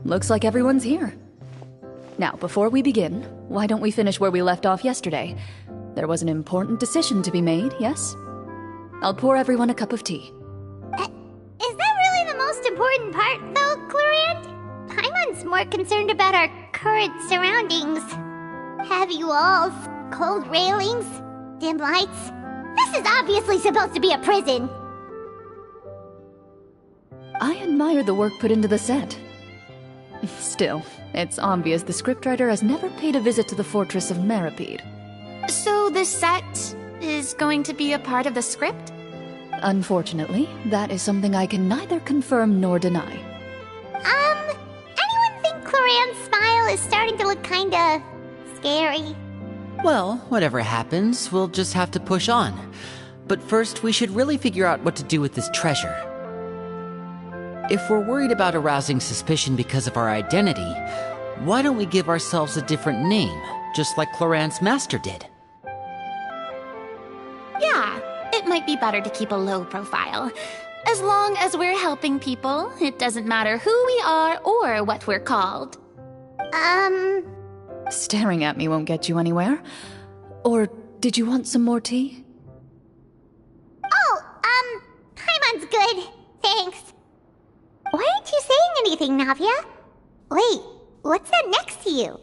Looks like everyone's here. Now, before we begin, why don't we finish where we left off yesterday? There was an important decision to be made, yes? I'll pour everyone a cup of tea. Is that really the most important part, though, Clorinde? Paimon's more concerned about our current surroundings. Heavy walls, cold railings, dim lights. This is obviously supposed to be a prison. I admire the work put into the set. Still, it's obvious the scriptwriter has never paid a visit to the fortress of Meripede. So the set is going to be a part of the script? Unfortunately, that is something I can neither confirm nor deny. Anyone think Clorinde's smile is starting to look kinda scary? Well, whatever happens, we'll just have to push on. But first, we should really figure out what to do with this treasure. If we're worried about arousing suspicion because of our identity, why don't we give ourselves a different name, just like Clorinde's master did? Yeah, it might be better to keep a low profile. As long as we're helping people, it doesn't matter who we are or what we're called. Staring at me won't get you anywhere. Or did you want some more tea? Paimon's good. Thanks. Why aren't you saying anything, Navia? Wait, what's that next to you?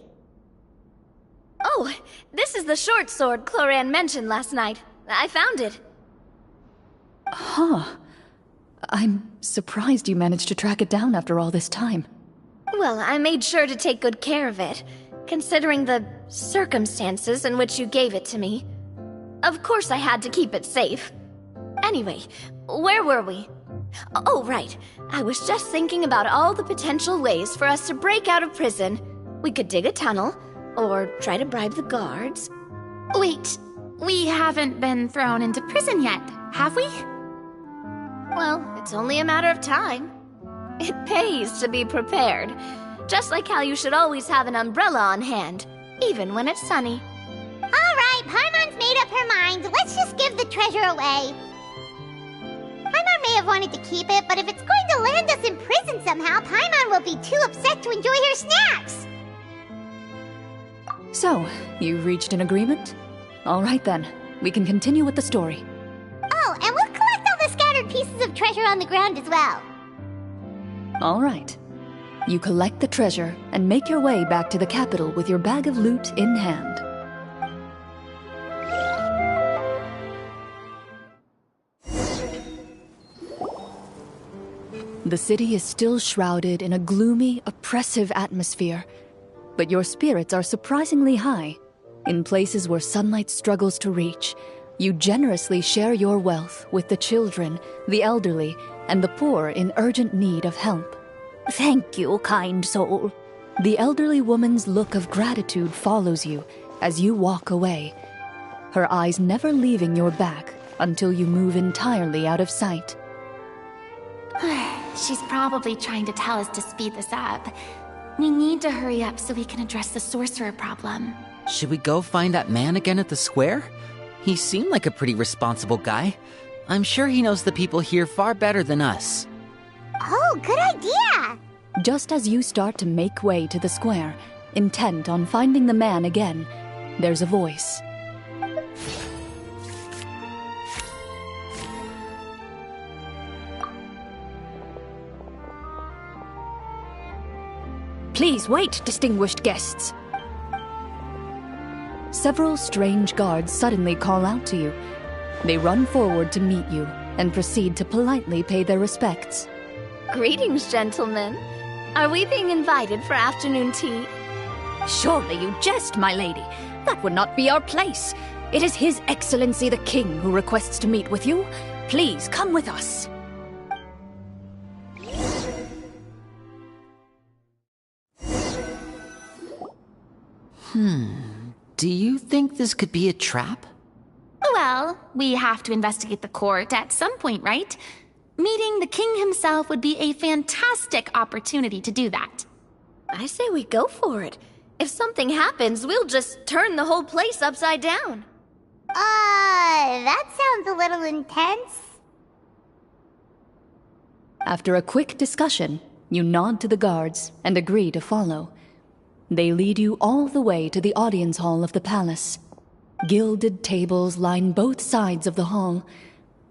Oh, this is the short sword Clorinde mentioned last night. I found it. Huh. I'm surprised you managed to track it down after all this time. Well, I made sure to take good care of it, considering the circumstances in which you gave it to me. Of course I had to keep it safe. Anyway, where were we? Oh, right. I was just thinking about all the potential ways for us to break out of prison. We could dig a tunnel, or try to bribe the guards. Wait, we haven't been thrown into prison yet, have we? Well, it's only a matter of time. It pays to be prepared. Just like how you should always have an umbrella on hand, even when it's sunny. Alright, Paimon's made up her mind. Let's just give the treasure away. Paimon may have wanted to keep it, but if it's going to land us in prison somehow, Paimon will be too upset to enjoy her snacks. So, you've reached an agreement? All right then, we can continue with the story. Oh, and we'll collect all the scattered pieces of treasure on the ground as well. All right. You collect the treasure and make your way back to the capital with your bag of loot in hand. The city is still shrouded in a gloomy, oppressive atmosphere, but your spirits are surprisingly high. In places where sunlight struggles to reach, you generously share your wealth with the children, the elderly, and the poor in urgent need of help. Thank you, kind soul. The elderly woman's look of gratitude follows you as you walk away, her eyes never leaving your back until you move entirely out of sight. She's probably trying to tell us to speed this up. We need to hurry up so we can address the sorcerer problem. Should we go find that man again at the square? He seemed like a pretty responsible guy. I'm sure he knows the people here far better than us. Oh, good idea! Just as you start to make way to the square, intent on finding the man again, there's a voice. Please wait, distinguished guests. Several strange guards suddenly call out to you. They run forward to meet you and proceed to politely pay their respects. Greetings, gentlemen. Are we being invited for afternoon tea? Surely you jest, my lady. That would not be our place. It is His Excellency the King who requests to meet with you. Please come with us. Do you think this could be a trap? Well, we have to investigate the court at some point, right? Meeting the king himself would be a fantastic opportunity to do that. I say we go for it. If something happens, we'll just turn the whole place upside down. That sounds a little intense. After a quick discussion, you nod to the guards and agree to follow. They lead you all the way to the audience hall of the palace. Gilded tables line both sides of the hall.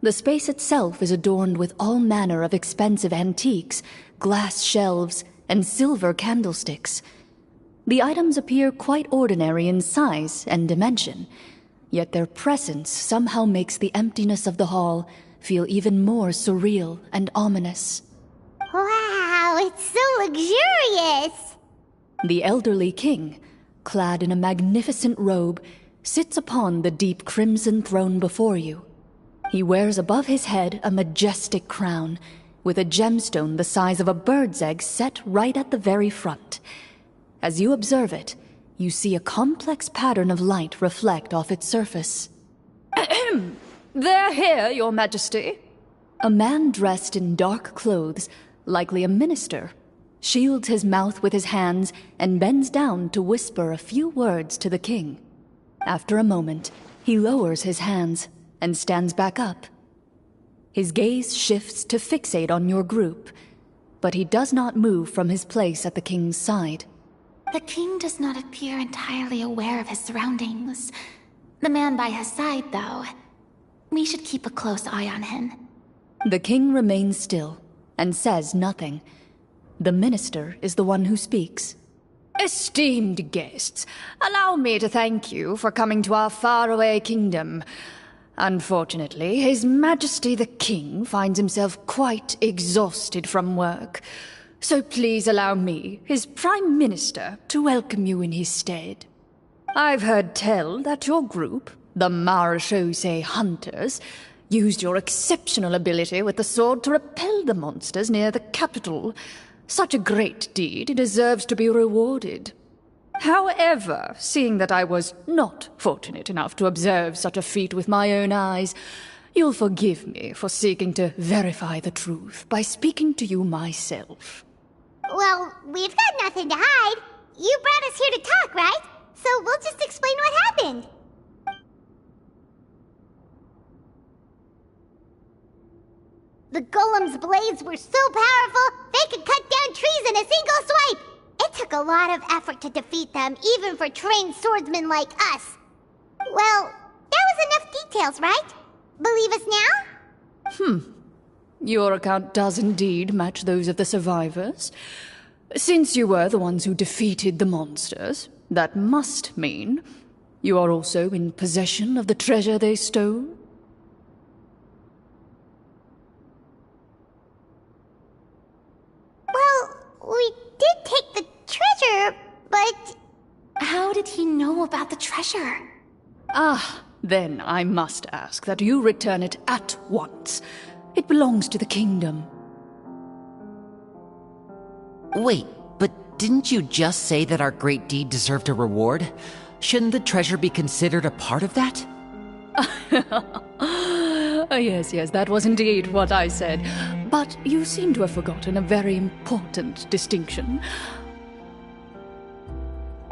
The space itself is adorned with all manner of expensive antiques, glass shelves, and silver candlesticks. The items appear quite ordinary in size and dimension, yet their presence somehow makes the emptiness of the hall feel even more surreal and ominous. Wow, it's so luxurious! The elderly king, clad in a magnificent robe, sits upon the deep crimson throne before you. He wears above his head a majestic crown, with a gemstone the size of a bird's egg set right at the very front. As you observe it, you see a complex pattern of light reflect off its surface. They're here, Your Majesty. A man dressed in dark clothes, likely a minister, shields his mouth with his hands and bends down to whisper a few words to the king. After a moment, he lowers his hands and stands back up. His gaze shifts to fixate on your group, but he does not move from his place at the king's side. The king does not appear entirely aware of his surroundings. The man by his side, though, we should keep a close eye on him. The king remains still and says nothing. The minister is the one who speaks. Esteemed guests, allow me to thank you for coming to our faraway kingdom. Unfortunately, His Majesty the King finds himself quite exhausted from work. So please allow me, his Prime Minister, to welcome you in his stead. I've heard tell that your group, the Marechaussee Hunters, used your exceptional ability with the sword to repel the monsters near the capital. Such a great deed deserves to be rewarded. However, seeing that I was not fortunate enough to observe such a feat with my own eyes, you'll forgive me for seeking to verify the truth by speaking to you myself. Well, we've got nothing to hide. You brought us here to talk, right? So we'll just explain what happened. The golem's blades were so powerful, they could cut down trees in a single swipe! It took a lot of effort to defeat them, even for trained swordsmen like us. Well, that was enough details, right? Believe us now? Your account does indeed match those of the survivors. Since you were the ones who defeated the monsters, that must mean you are also in possession of the treasure they stole? Well, we did take the treasure, but... How did he know about the treasure? Then I must ask that you return it at once. It belongs to the kingdom. Wait, but didn't you just say that our great deed deserved a reward? Shouldn't the treasure be considered a part of that? Yes, that was indeed what I said. But you seem to have forgotten a very important distinction.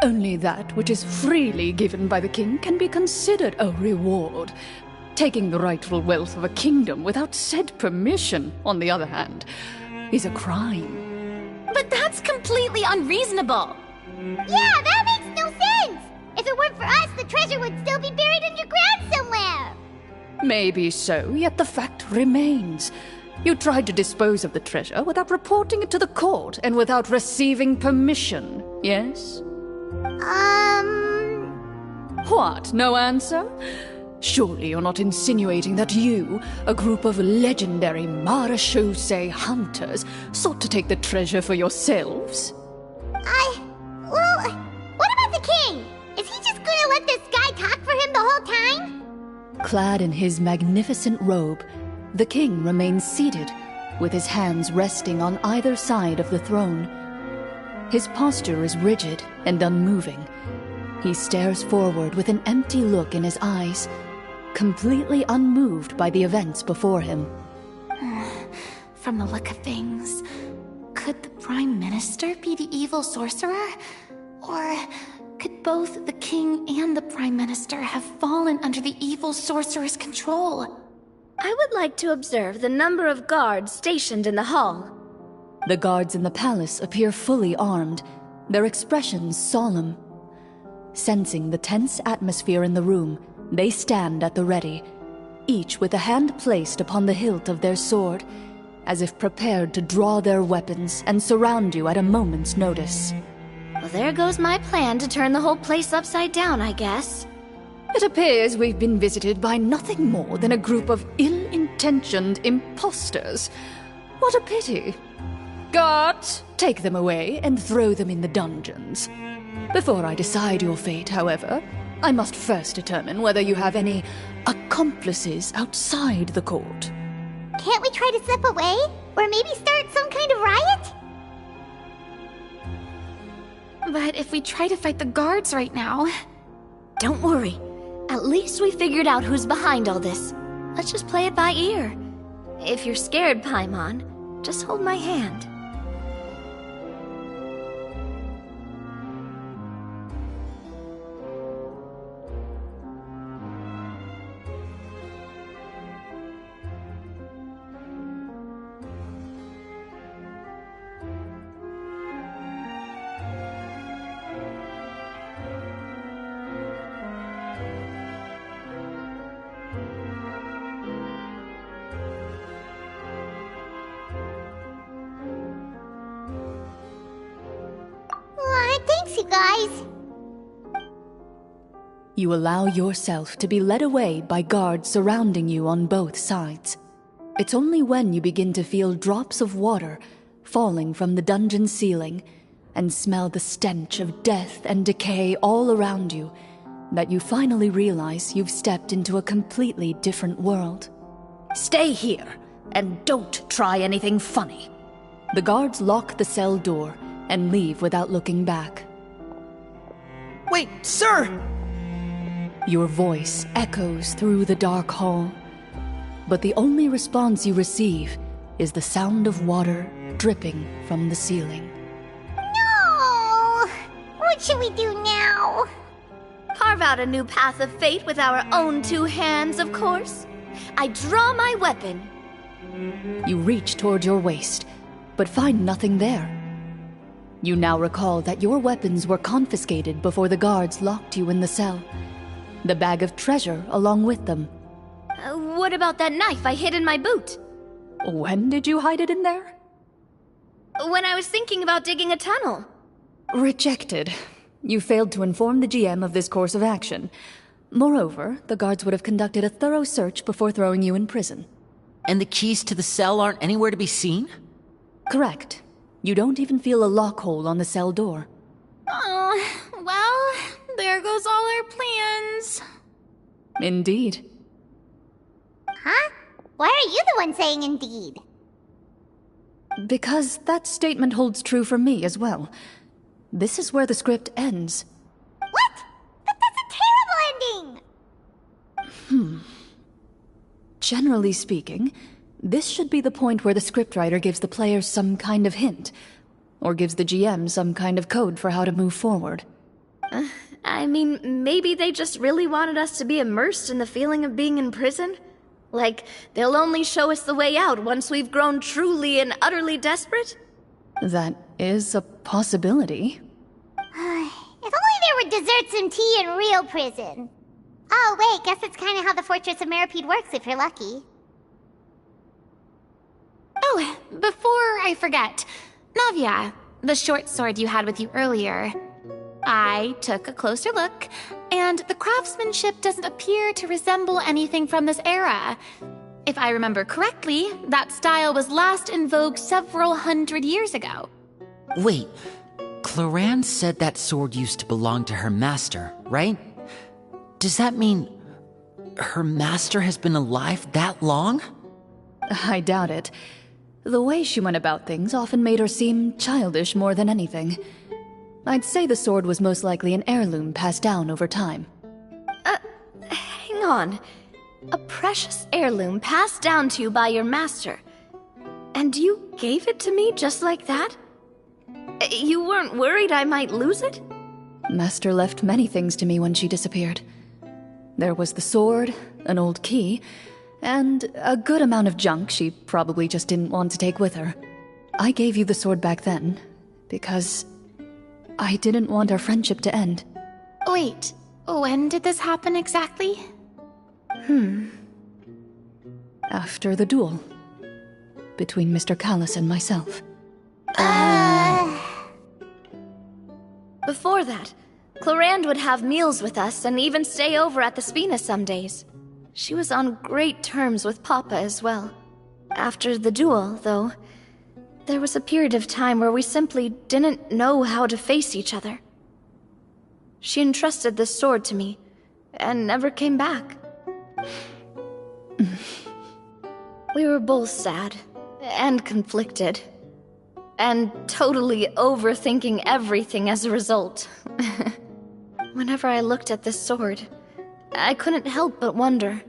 Only that which is freely given by the king can be considered a reward. Taking the rightful wealth of a kingdom without said permission, on the other hand, is a crime. But that's completely unreasonable. Yeah, that makes no sense! If it weren't for us, the treasure would still be buried underground somewhere! Maybe so, yet the fact remains. You tried to dispose of the treasure without reporting it to the court and without receiving permission, yes? What, no answer? Surely you're not insinuating that you, a group of legendary Marechaussee hunters, sought to take the treasure for yourselves? Well, what about the king? Is he just gonna let this guy talk for him the whole time? Clad in his magnificent robe, the king remains seated, with his hands resting on either side of the throne. His posture is rigid and unmoving. He stares forward with an empty look in his eyes, completely unmoved by the events before him. From the look of things, could the Prime Minister be the evil sorcerer? Or could both the King and the Prime Minister have fallen under the evil sorcerer's control? I would like to observe the number of guards stationed in the hall. The guards in the palace appear fully armed, their expressions solemn. Sensing the tense atmosphere in the room, they stand at the ready, each with a hand placed upon the hilt of their sword, as if prepared to draw their weapons and surround you at a moment's notice. Well, there goes my plan to turn the whole place upside down, I guess. It appears we've been visited by nothing more than a group of ill-intentioned imposters. What a pity. Guards, take them away and throw them in the dungeons. Before I decide your fate, however, I must first determine whether you have any accomplices outside the court. Can't we try to slip away? Or maybe start some kind of riot? But if we try to fight the guards right now... Don't worry. At least we figured out who's behind all this. Let's just play it by ear. If you're scared, Paimon, just hold my hand. Thanks, you guys. You allow yourself to be led away by guards surrounding you on both sides. It's only when you begin to feel drops of water falling from the dungeon ceiling and smell the stench of death and decay all around you that you finally realize you've stepped into a completely different world. Stay here, and don't try anything funny. The guards lock the cell door and leave without looking back. Wait, sir! Your voice echoes through the dark hall, but the only response you receive is the sound of water dripping from the ceiling. No! What should we do now? Carve out a new path of fate with our own two hands, of course. I draw my weapon. You reach toward your waist, but find nothing there. You now recall that your weapons were confiscated before the guards locked you in the cell. The bag of treasure along with them. What about that knife I hid in my boot? When did you hide it in there? When I was thinking about digging a tunnel. Rejected. You failed to inform the GM of this course of action. Moreover, the guards would have conducted a thorough search before throwing you in prison. And the keys to the cell aren't anywhere to be seen? Correct. You don't even feel a lock hole on the cell door. Oh, well, there goes all our plans. Indeed. Huh? Why are you the one saying indeed? Because that statement holds true for me as well. This is where the script ends. What? But that's a terrible ending! Generally speaking, this should be the point where the scriptwriter gives the players some kind of hint, or gives the GM some kind of code for how to move forward. I mean, maybe they just really wanted us to be immersed in the feeling of being in prison? Like, they'll only show us the way out once we've grown truly and utterly desperate? That is a possibility. If only there were desserts and tea in real prison. Oh, wait, guess that's kind of how the Fortress of Meripede works if you're lucky. Oh, before I forget, Navia, the short sword you had with you earlier. I took a closer look, and the craftsmanship doesn't appear to resemble anything from this era. If I remember correctly, that style was last in vogue several hundred years ago. Wait, Clorinde said that sword used to belong to her master, right? Does that mean her master has been alive that long? I doubt it. The way she went about things often made her seem childish more than anything. I'd say the sword was most likely an heirloom passed down over time. Hang on. A precious heirloom passed down to you by your master. And you gave it to me just like that? You weren't worried I might lose it? Master left many things to me when she disappeared. There was the sword, an old key, and a good amount of junk she probably just didn't want to take with her. I gave you the sword back then, because I didn't want our friendship to end. Wait, when did this happen exactly? After the duel. Between Mr. Callis and myself. Before that, Clorinde would have meals with us and even stay over at the Spina some days. She was on great terms with Papa as well. After the duel, though, there was a period of time where we simply didn't know how to face each other. She entrusted this sword to me, and never came back. We were both sad, and conflicted, and totally overthinking everything as a result. Whenever I looked at this sword, I couldn't help but wonder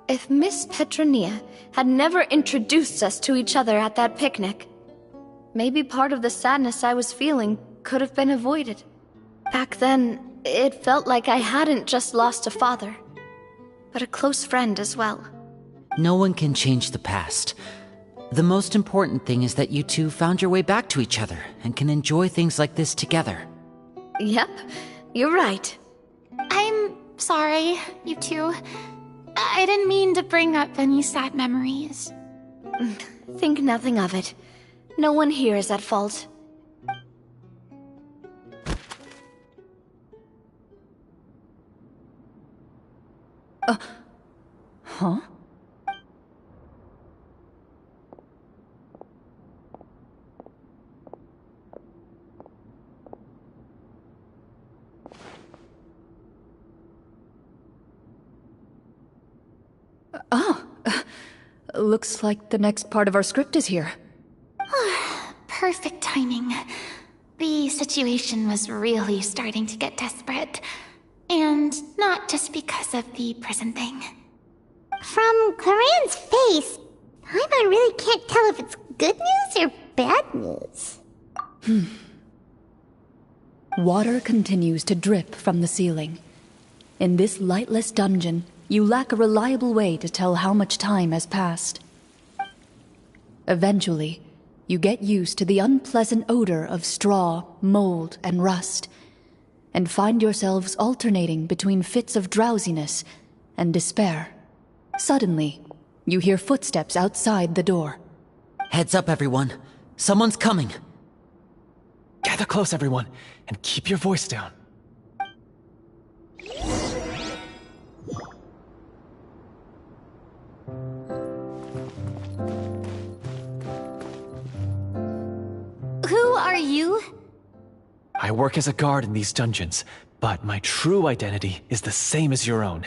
if Miss Petronia had never introduced us to each other at that picnic. Maybe part of the sadness I was feeling could have been avoided. Back then, it felt like I hadn't just lost a father, but a close friend as well. No one can change the past. The most important thing is that you two found your way back to each other and can enjoy things like this together. Yep, you're right. I'm sorry, you two. I didn't mean to bring up any sad memories. Think nothing of it. No one here is at fault. Huh? Looks like the next part of our script is here. Perfect timing. The situation was really starting to get desperate. And not just because of the prison thing. From Clorinde's face, Paimon really can't tell if it's good news or bad news. Water continues to drip from the ceiling. In this lightless dungeon, you lack a reliable way to tell how much time has passed. Eventually, you get used to the unpleasant odor of straw, mold, and rust, and find yourselves alternating between fits of drowsiness and despair. Suddenly, you hear footsteps outside the door. Heads up, everyone. Someone's coming. Gather close, everyone, and keep your voice down. Who are you? I work as a guard in these dungeons, but my true identity is the same as your own.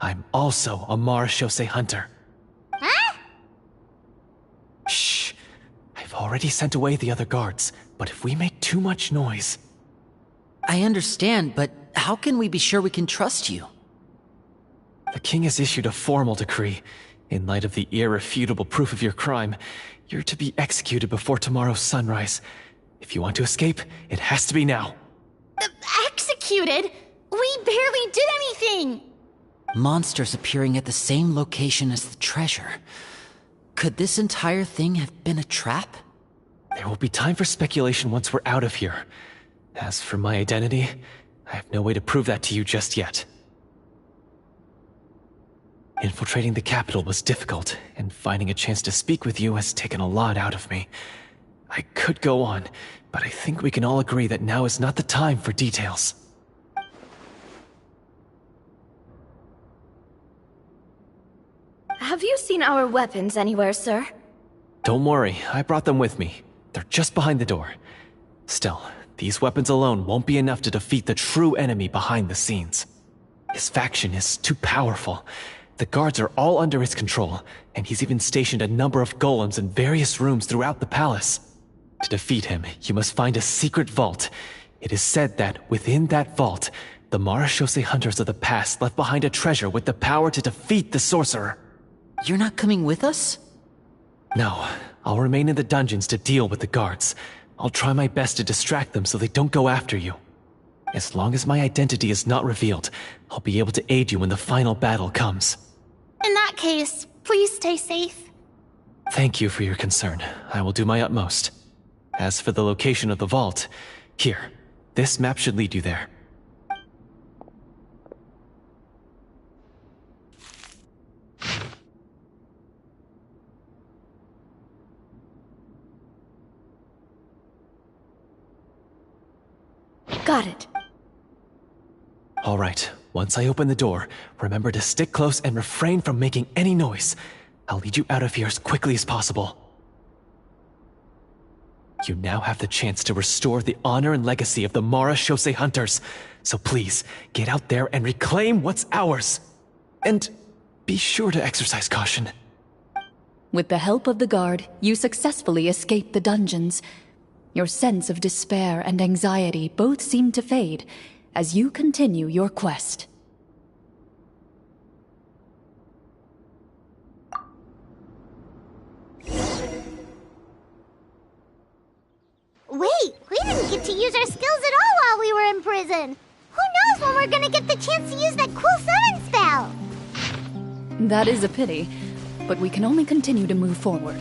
I'm also a marechaussee hunter. Huh? Shh. I've already sent away the other guards, but if we make too much noise... I understand, but how can we be sure we can trust you? The king has issued a formal decree. In light of the irrefutable proof of your crime, you're to be executed before tomorrow's sunrise. If you want to escape, it has to be now. Executed? We barely did anything! Monsters appearing at the same location as the treasure. Could this entire thing have been a trap? There will be time for speculation once we're out of here. As for my identity, I have no way to prove that to you just yet. Infiltrating the capital was difficult, and finding a chance to speak with you has taken a lot out of me. I could go on, but I think we can all agree that now is not the time for details. Have you seen our weapons anywhere, sir? Don't worry, I brought them with me. They're just behind the door. Still, these weapons alone won't be enough to defeat the true enemy behind the scenes. His faction is too powerful. The guards are all under his control, and he's even stationed a number of golems in various rooms throughout the palace. To defeat him, you must find a secret vault. It is said that within that vault, the Marashose hunters of the past left behind a treasure with the power to defeat the sorcerer. You're not coming with us? No, I'll remain in the dungeons to deal with the guards. I'll try my best to distract them so they don't go after you. As long as my identity is not revealed, I'll be able to aid you when the final battle comes. In that case, please stay safe. Thank you for your concern. I will do my utmost. As for the location of the vault, here, this map should lead you there. Got it. All right, once I open the door, remember to stick close and refrain from making any noise. I'll lead you out of here as quickly as possible. You now have the chance to restore the honor and legacy of the Marashose hunters. So please, get out there and reclaim what's ours. And be sure to exercise caution. With the help of the guard, you successfully escape the dungeons. Your sense of despair and anxiety both seem to fade as you continue your quest. Wait, we didn't get to use our skills at all while we were in prison. Who knows when we're gonna get the chance to use that cool summon spell? That is a pity, but we can only continue to move forward.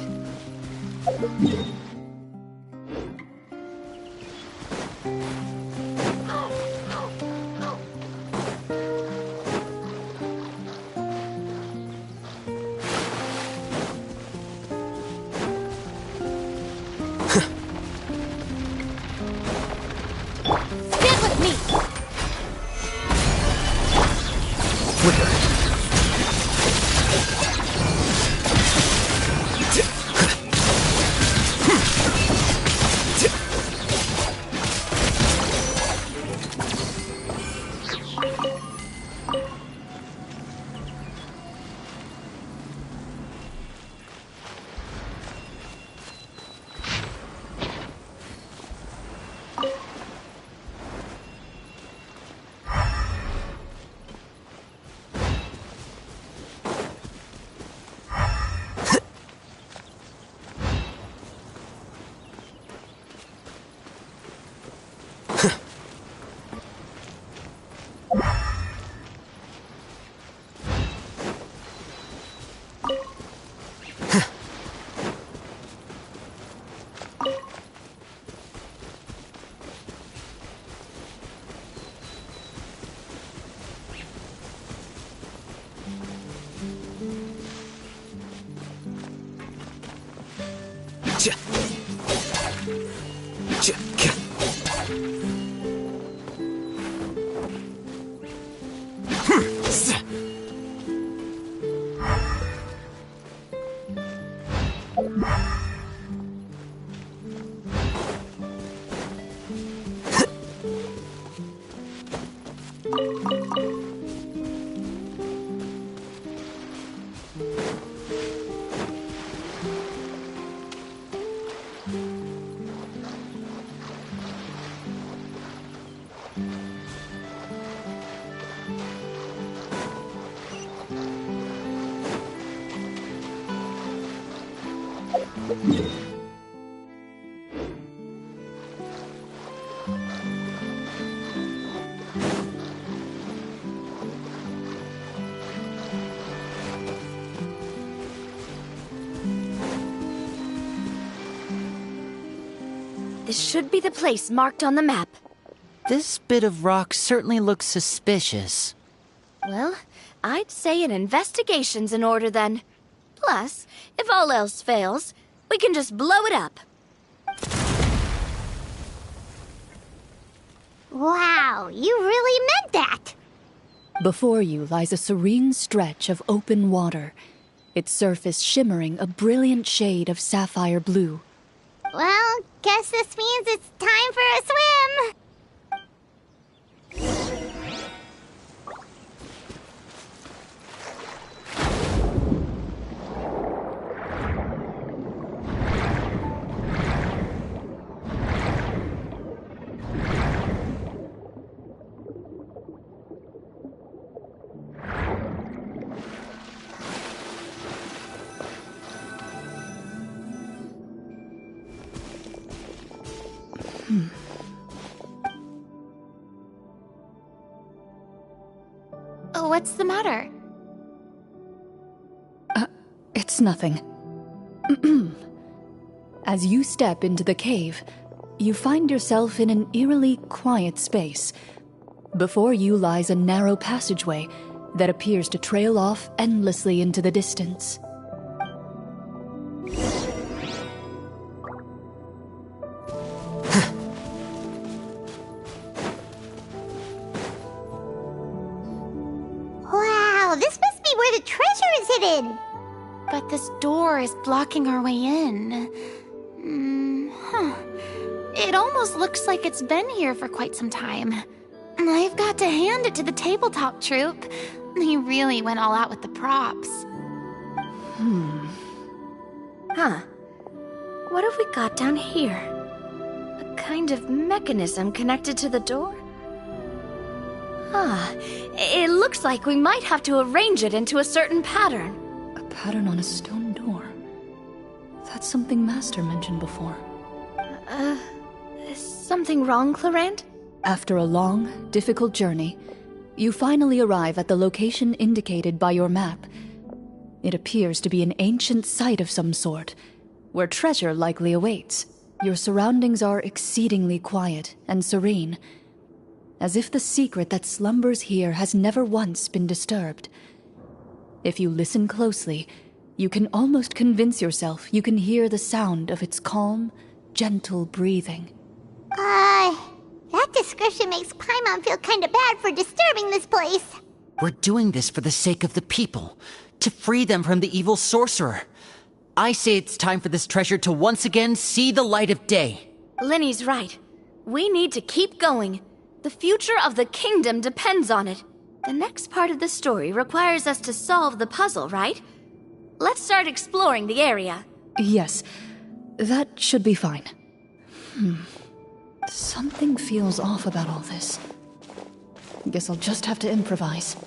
This should be the place marked on the map. This bit of rock certainly looks suspicious. Well, I'd say an investigation's in order then. Plus, if all else fails, we can just blow it up. Wow, you really meant that! Before you lies a serene stretch of open water, its surface shimmering a brilliant shade of sapphire blue. Well, guess this means it's time for a swim! What's the matter? It's nothing. As you step into the cave, you find yourself in an eerily quiet space. Before you lies a narrow passageway that appears to trail off endlessly into the distance. Wow, this must be where the treasure is hidden. But this door is blocking our way in. It almost looks like it's been here for quite some time. I've got to hand it to the tabletop troupe. They really went all out with the props. Huh. What have we got down here? A kind of mechanism connected to the door? It looks like we might have to arrange it into a certain pattern. A pattern on a stone door. That's something Master mentioned before. Is something wrong, Clorinde? After a long, difficult journey, you finally arrive at the location indicated by your map. It appears to be an ancient site of some sort, where treasure likely awaits. Your surroundings are exceedingly quiet and serene, as if the secret that slumbers here has never once been disturbed. If you listen closely, you can almost convince yourself you can hear the sound of its calm, gentle breathing. That description makes Paimon feel kinda bad for disturbing this place. We're doing this for the sake of the people, to free them from the evil sorcerer. I say it's time for this treasure to once again see the light of day. Linny's right. We need to keep going. The future of the kingdom depends on it. The next part of the story requires us to solve the puzzle, right? Let's start exploring the area. Yes, that should be fine. Something feels off about all this. Guess I'll just have to improvise.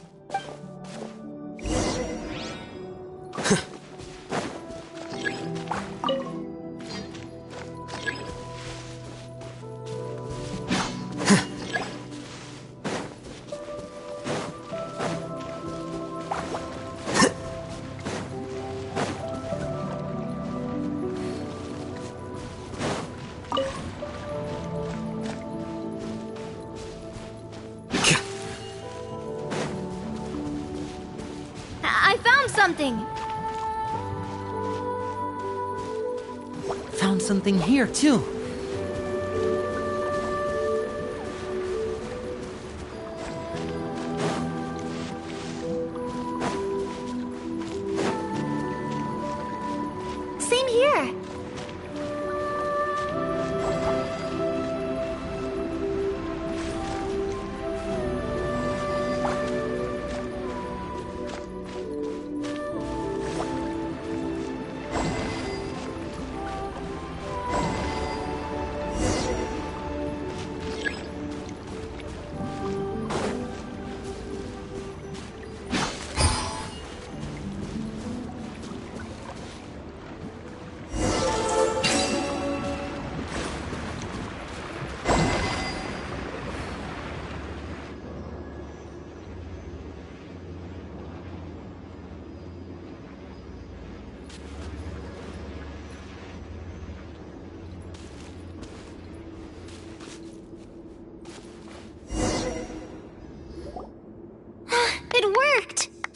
I found something! Found something here, too. Same here.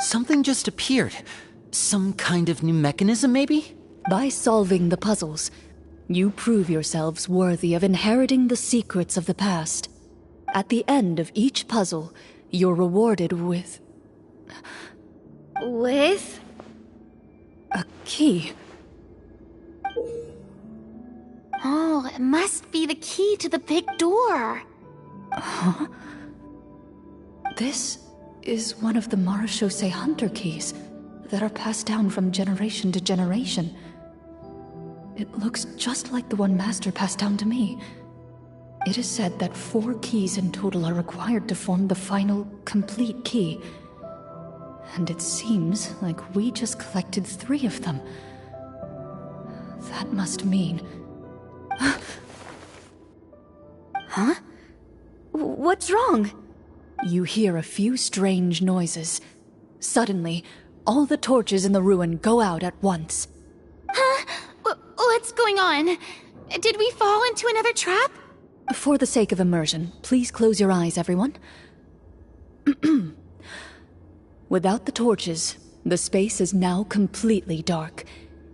Something just appeared. Some kind of new mechanism, maybe? By solving the puzzles, you prove yourselves worthy of inheriting the secrets of the past. At the end of each puzzle, you're rewarded with With? a key. Oh, it must be the key to the big door. This is one of the Marechaussee Hunter keys that are passed down from generation to generation. It looks just like the one Master passed down to me. It is said that 4 keys in total are required to form the final, complete key. And it seems like we just collected 3 of them. That must mean... Huh? What's wrong? You hear a few strange noises. Suddenly, all the torches in the ruin go out at once. Huh? What's going on? Did we fall into another trap? For the sake of immersion, please close your eyes, everyone. Without the torches, the space is now completely dark,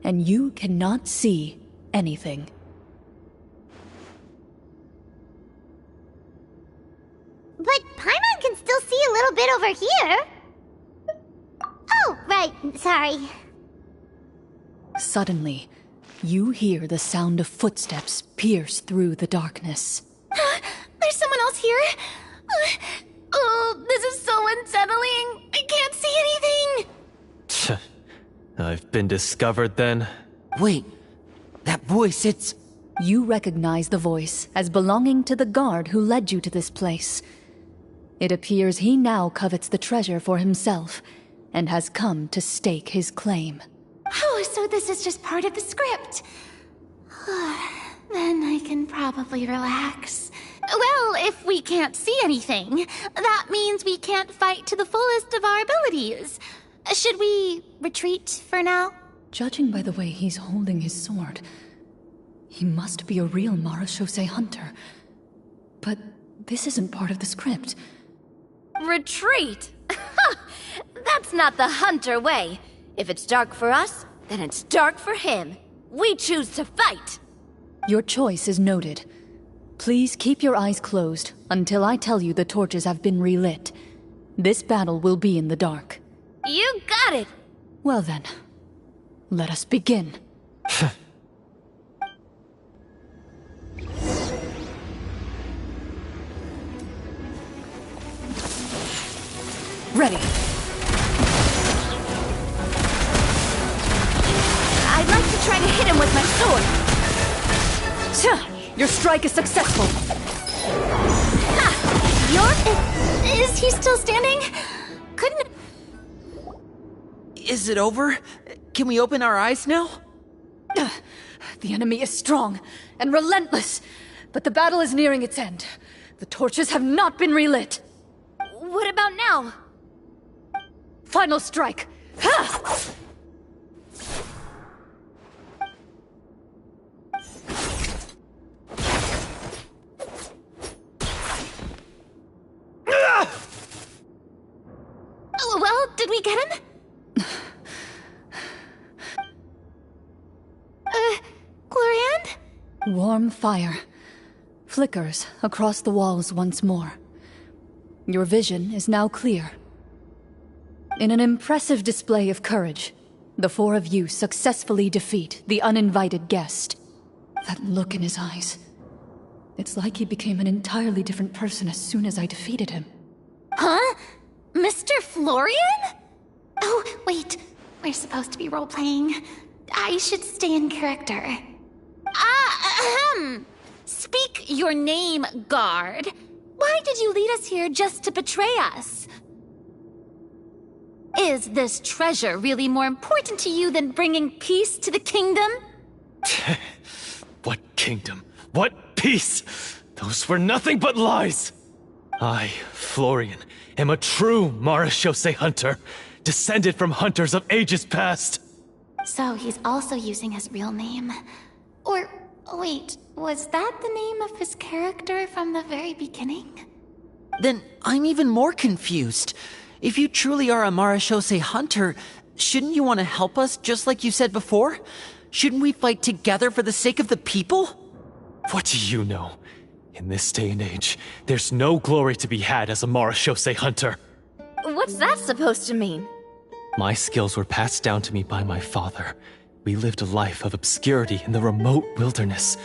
and you cannot see anything. But Paimon can still see a little bit over here. Oh, right, sorry. Suddenly, you hear the sound of footsteps pierce through the darkness. There's someone else here? Oh, this is so unsettling. I can't see anything. I've been discovered then. Wait, that voice, it's... You recognize the voice as belonging to the guard who led you to this place. It appears he now covets the treasure for himself, and has come to stake his claim. Oh, so this is just part of the script. Then I can probably relax. Well, if we can't see anything, that means we can't fight to the fullest of our abilities. Should we retreat for now? Judging by the way he's holding his sword, he must be a real Marechaussee hunter. But this isn't part of the script. Retreat? That's not the hunter way. If it's dark for us, then it's dark for him. We choose to fight. Your choice is noted. Please keep your eyes closed until I tell you the torches have been relit. This battle will be in the dark. You got it! Well then, let us begin. Ready. I'd like to try to hit him with my sword. Your strike is successful. Is he still standing? Couldn't... Is it over? Can we open our eyes now? The enemy is strong and relentless, but the battle is nearing its end. The torches have not been relit. What about now? Final strike. Ha! Well, did we get him? Clorinde? Warm fire flickers across the walls once more. Your vision is now clear. In an impressive display of courage, the four of you successfully defeat the uninvited guest. That look in his eyes. It's like he became an entirely different person as soon as I defeated him. Huh? Mr. Florian? Oh, wait. We're supposed to be role-playing. I should stay in character. Speak your name, guard. Why did you lead us here just to betray us? Is this treasure really more important to you than bringing peace to the kingdom? What kingdom? What peace? Those were nothing but lies! I, Florian, am a true Marechaussee hunter, descended from hunters of ages past. So he's also using his real name. Or, wait, was that the name of his character from the very beginning? Then I'm even more confused. If you truly are a Marechaussee hunter, shouldn't you want to help us just like you said before? Shouldn't we fight together for the sake of the people? What do you know? In this day and age, there's no glory to be had as a Marechaussee hunter. What's that supposed to mean? My skills were passed down to me by my father. We lived a life of obscurity in the remote wilderness.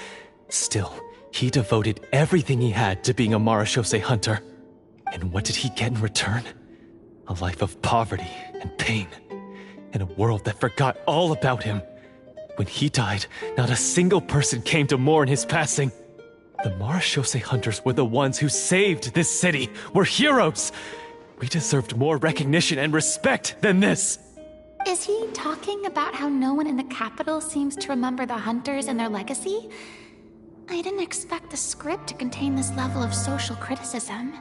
Still, he devoted everything he had to being a Marechaussee hunter. And what did he get in return? A life of poverty and pain. In a world that forgot all about him. When he died, not a single person came to mourn his passing. The Marechaussee hunters were the ones who saved this city. We're heroes! We deserved more recognition and respect than this! Is he talking about how no one in the capital seems to remember the hunters and their legacy? I didn't expect the script to contain this level of social criticism.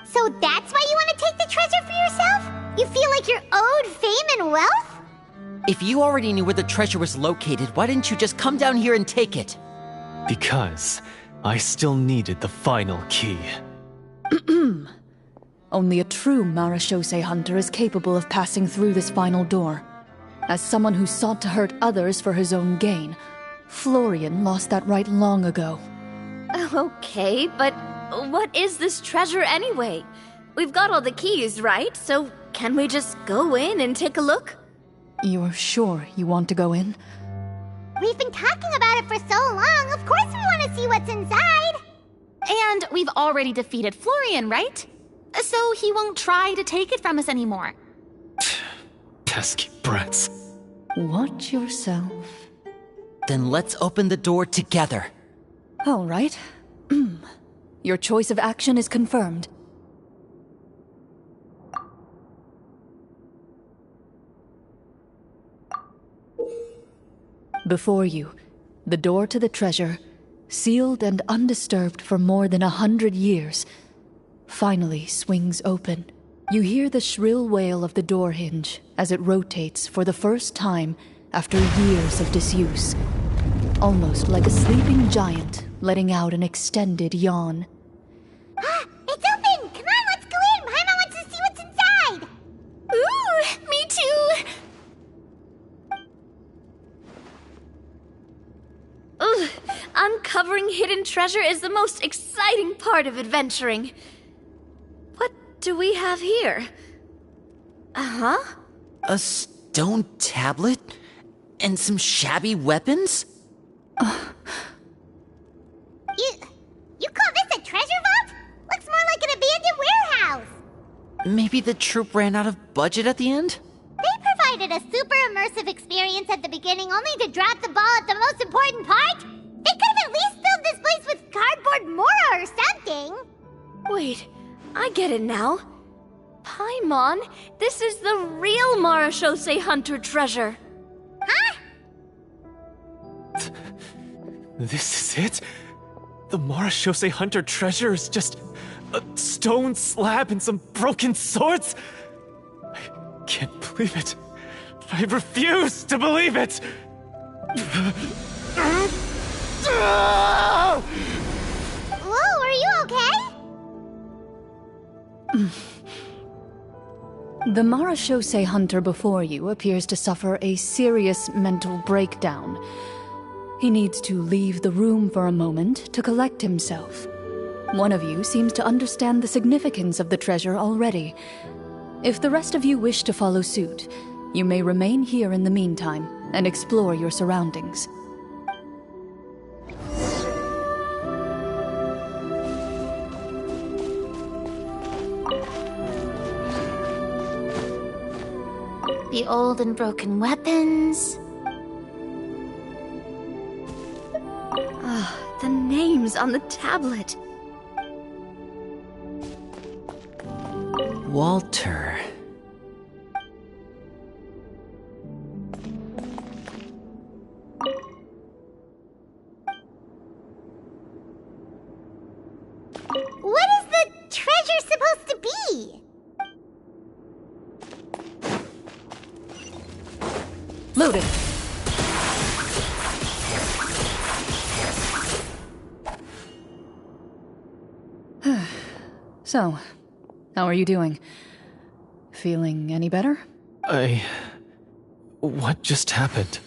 So that's why you want to take the treasure for yourself? You feel like you're owed fame and wealth? If you already knew where the treasure was located, why didn't you just come down here and take it? Because I still needed the final key. Only a true Marachose hunter is capable of passing through this final door. As someone who sought to hurt others for his own gain, Florian lost that right long ago. Okay, but what is this treasure anyway? We've got all the keys, right? So can we just go in and take a look? You're sure you want to go in? We've been talking about it for so long, of course we want to see what's inside! And we've already defeated Florian, right? So he won't try to take it from us anymore. Pesky brats. Watch yourself. Then let's open the door together. All right. Your choice of action is confirmed. Before you, the door to the treasure, sealed and undisturbed for more than 100 years, finally swings open. You hear the shrill wail of the door hinge as it rotates for the first time after years of disuse. Almost like a sleeping giant letting out an extended yawn. It's open! Come on, let's go in! Paimon wants to see what's inside! Ooh, me too! Ugh, uncovering hidden treasure is the most exciting part of adventuring. What do we have here? Uh-huh. A stone tablet? And some shabby weapons? You call this a treasure vault? Looks more like an abandoned warehouse! Maybe the troop ran out of budget at the end? They provided a super immersive experience at the beginning only to drop the ball at the most important part? They could have at least filled this place with cardboard Mora or something! Wait, I get it now. Paimon, this is the real Marachose hunter treasure. Huh? This is it? The Marachose hunter treasure is just a stone slab and some broken swords? I can't believe it. I refuse to believe it! Whoa, are you okay? The Marachose hunter before you appears to suffer a serious mental breakdown. He needs to leave the room for a moment to collect himself. One of you seems to understand the significance of the treasure already. If the rest of you wish to follow suit, you may remain here in the meantime and explore your surroundings. The old and broken weapons. The names on the tablet. Walter. What is the treasure supposed to be? Loaded. So, how are you doing? Feeling any better? What just happened?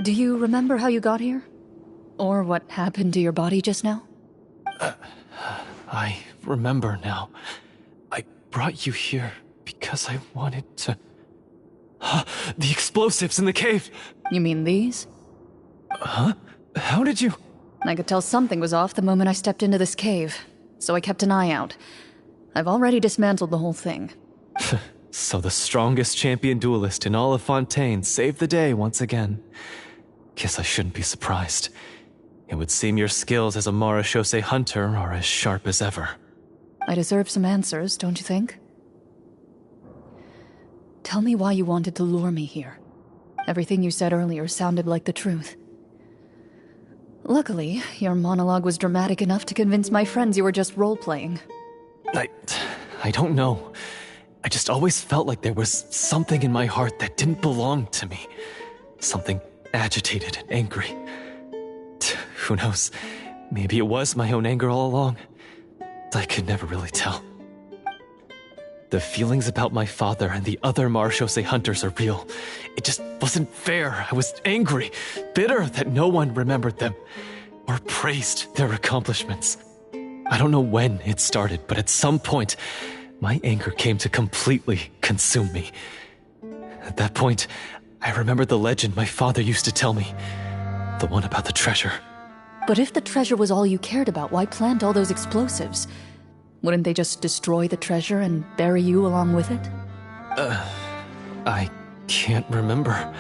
Do you remember how you got here? Or what happened to your body just now? I remember now. I brought you here because I wanted to... The explosives in the cave! You mean these? Huh? How did you... I could tell something was off the moment I stepped into this cave, so I kept an eye out. I've already dismantled the whole thing. So the strongest champion duelist in all of Fontaine saved the day once again. Guess I shouldn't be surprised. It would seem your skills as a Marachose hunter are as sharp as ever. I deserve some answers, don't you think? Tell me why you wanted to lure me here. Everything you said earlier sounded like the truth. Luckily, your monologue was dramatic enough to convince my friends you were just role-playing. I don't know. I just always felt like there was something in my heart that didn't belong to me. Something agitated and angry. Who knows? Maybe it was my own anger all along. I could never really tell. The feelings about my father and the other Marechaussee hunters are real. It just wasn't fair. I was angry, bitter that no one remembered them or praised their accomplishments. I don't know when it started, but at some point, my anger came to completely consume me. At that point, I remembered the legend my father used to tell me. The one about the treasure. But if the treasure was all you cared about, why plant all those explosives? Wouldn't they just destroy the treasure and bury you along with it? I can't remember.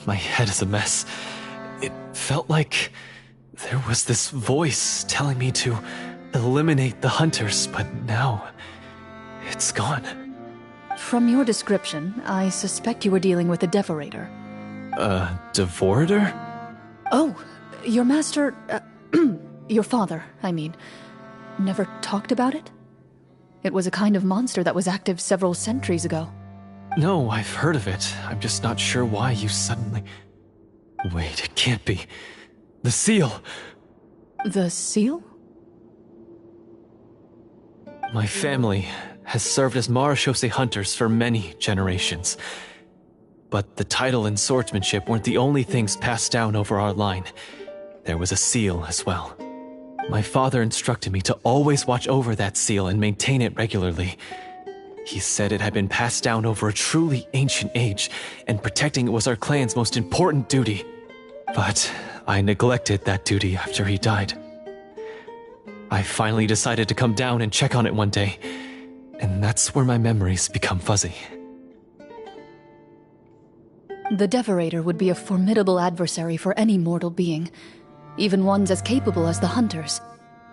My head is a mess. It felt like there was this voice telling me to eliminate the hunters, but now it's gone. From your description, I suspect you were dealing with a devorator. Devorator? Oh, your master... your father, I mean. Never talked about it? It was a kind of monster that was active several centuries ago. No, I've heard of it. I'm just not sure why you suddenly... Wait, it can't be. The seal! The seal? My family has served as Marechaussee hunters for many generations. But the title and swordsmanship weren't the only things passed down over our line. There was a seal as well. My father instructed me to always watch over that seal and maintain it regularly. He said it had been passed down over a truly ancient age, and protecting it was our clan's most important duty. But I neglected that duty after he died. I finally decided to come down and check on it one day, and that's where my memories become fuzzy. The Devorator would be a formidable adversary for any mortal being, even ones as capable as the Hunters.